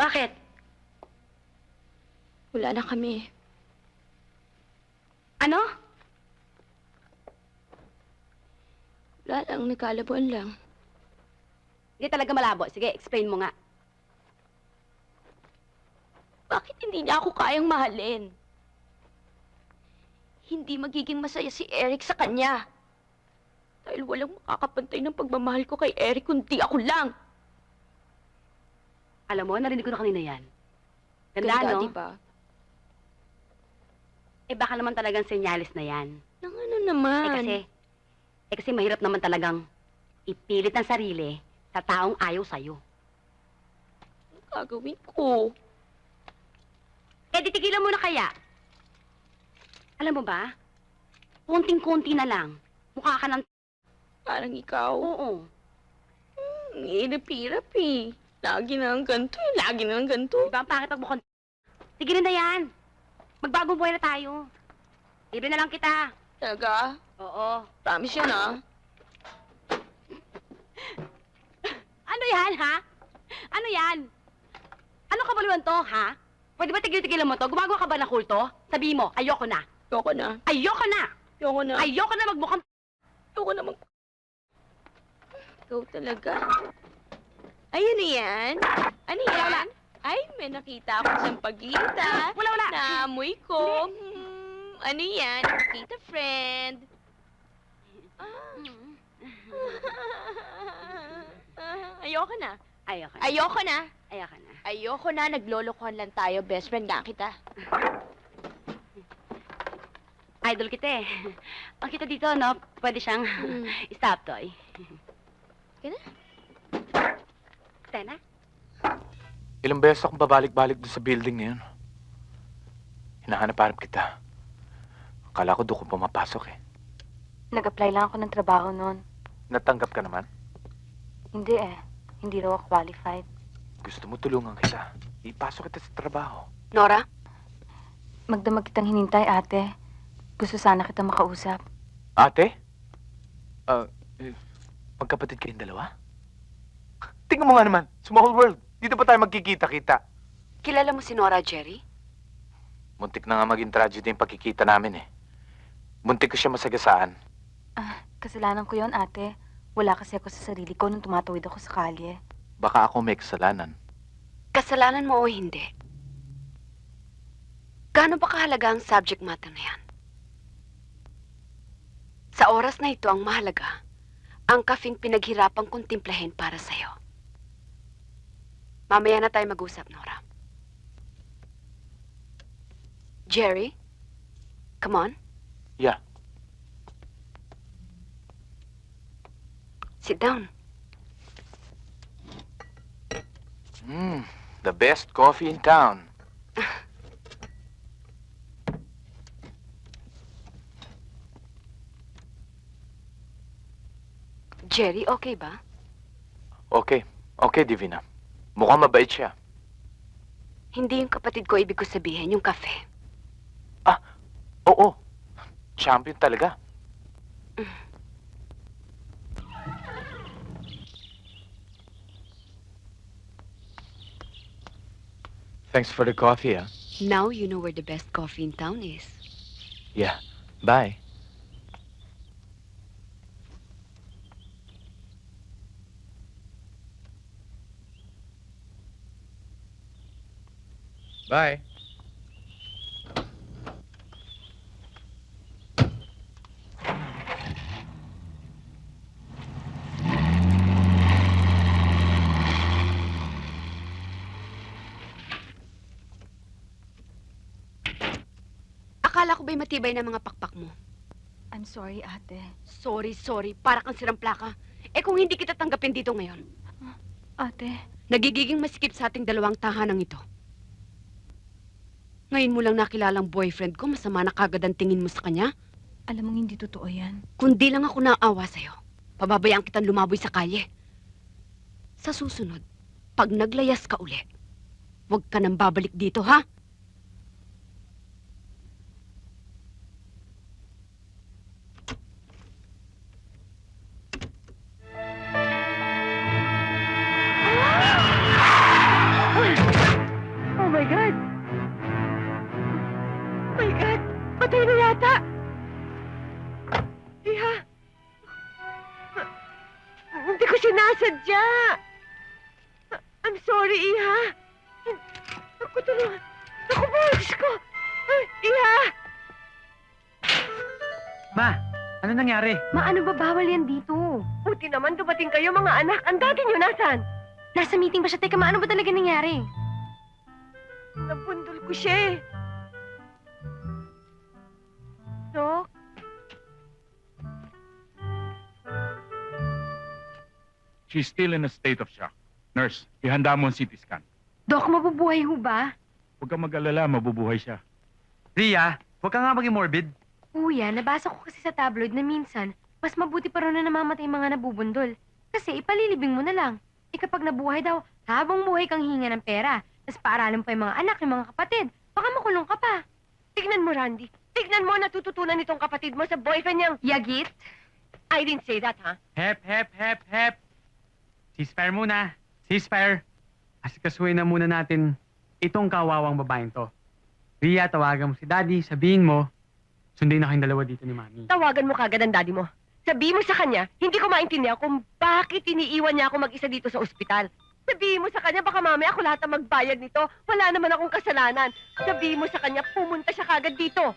Bakit? Wala na kami. Ano? Wala lang, nagkalabuan lang. Hindi talaga malabo. Sige, explain mo nga. Bakit hindi niya ako kayang mahalin? Hindi magiging masaya si Eric sa kanya. Dahil walang makakapantay ng pagmamahal ko kay Eric kundi ako lang. Alam mo, narinig ko na kanina yan. Ganda, no? diba? Eh, baka naman talagang senyalis na yan. Nang ano naman? Kasi mahirap naman talagang ipilit ang sarili sa taong ayaw sa'yo. Anong gagawin ko? Eh, di tigilan mo na kaya. Alam mo ba, konting-konti na lang, mukha ka ng... Parang ikaw. Oo. Hirap-hirap eh. Lagi na lang ganito eh. Lagi na lang ganito. Diba ang pangit magmukhang... Tigilin na yan. Magbagong buhay na tayo. Libre na lang kita. Talaga? Oo. Promise yan ah. Ano yan, ha? Ano yan? Ano kabaluan to, ha? Pwede ba tigil-tigilan mo to? Gumagawa ka ba ng kulto? Sabihin mo, ayoko na. Ayoko na. Ayoko na! Ayoko na. Ayoko na magmukhang... Ayoko na mag... Ikaw talaga. Ay, ano yan? Ano yan? Ay, may nakita ako sa pagkita. Wala. Naamoy ko. Ano yan? Nakita, friend. Ayoko na. Ayoko na. Ayoko na. Ayoko na. Ayoko na. Naglolokohan lang tayo. Best friend nga kita. Idol kita eh. Ang kita dito, no? Pwede siyang stop toy. Kaya na? Tena? Ilang beses akong babalik-balik doon sa building na yun. Hinahanap-hanap kita. Akala ko doon ko pumapasok eh. Nag-apply lang ako ng trabaho noon. Natanggap ka naman? Hindi eh. Hindi raw ako qualified. Gusto mo tulungan kita. Ipasok kita sa trabaho. Nora? Magdamag kitang hinintay, ate. Gusto sana kita makausap. Ate? Magkapatid kayong dalawa? Tingnan mo nga naman, small world. Dito pa tayo magkikita-kita. Kilala mo si Nora, Jerry? Muntik na nga maging tragedy yung pagkikita namin eh. Muntik ko siya masagasaan. Kasalanan ko yon, ate. Wala kasi ako sa sarili ko nung tumatawid ako sa kalye. Baka ako may kasalanan. Kasalanan mo o hindi? Gaano ba kahalaga ang subject matter na yan? Sa oras na ito ang mahalaga, ang kafing pinaghirapang kontemplahin para sa'yo. Mamaya na tayo mag-usap, Nora. Jerry? Come on. Yeah. Sit down. The best coffee in town. Jerry, okay ba? Okay. Okay, Divina. Mukhang mabait siya. Hindi yung kapatid ko ibig ko sabihin, yung kafe. Oo. Champion talaga. Thanks for the coffee, ah. Now you know where the best coffee in town is. Yeah. Bye. Bye. Akala ko ba'y matibay na mga pakpak mo? I'm sorry, ate. Sorry. Para kang sirang plaka. Eh kung hindi kita tanggapin dito ngayon, Ate, nagiging masikip sa ating dalawang tahanang ito. Ngayon mo lang nakilalang boyfriend ko, masama na kagad ang tingin mo sa kanya. alam mong hindi totoo yan. Kundi lang ako naawa sa'yo, pababayaan kitang lumaboy sa kalye. Sa susunod, pag naglayas ka uli, huwag ka nang babalik dito, ha? Uy! sadya. I'm sorry, Iha. Ako tulungan. Ako po, Diyos ko. Ay, Iha! Ma, ano nangyari? Maano ba bawal yan dito? Buti naman dumating kayo mga anak. Ang dati nyo nasan? Nasa meeting ba siya? Teka, maano ba talaga nangyari? Nabundol ko siya eh. Dok? She's still in a state of shock. Nurse, ihanda mo ang CT scan. Dok, mabubuhay ho ba? Huwag kang mag-alala, mabubuhay siya. Ria, huwag ka nga maging morbid. Kuya, nabasa ko kasi sa tabloid na minsan, mas mabuti pa raw na namamatay yung mga nabubundol. Kasi ipalilibing mo na lang. E kapag nabuhay daw, habang buhay kang hinga ng pera, tapos paaralin pa yung mga anak, yung mga kapatid, baka makulong ka pa. Tignan mo, Randy. Tignan mo natututunan nitong kapatid mo sa boyfriend niyang... Yagit? I didn't say that, ha? Hep, hep, hep, hep. Ceasefire muna. Ceasefire. Asikasuhin na muna natin itong kawawang babaeng to. Ria, tawagan mo si Daddy, sabihin mo, sundin na kayong dalawa dito ni Mami. Tawagan mo kagad ang daddy mo. Sabihin mo sa kanya, hindi ko maintindihan kung bakit iniiwan niya ako mag-isa dito sa ospital. Sabihin mo sa kanya, baka mamaya ako lahat ang magbayad nito. Wala naman akong kasalanan. Sabihin mo sa kanya, pumunta siya kagad dito.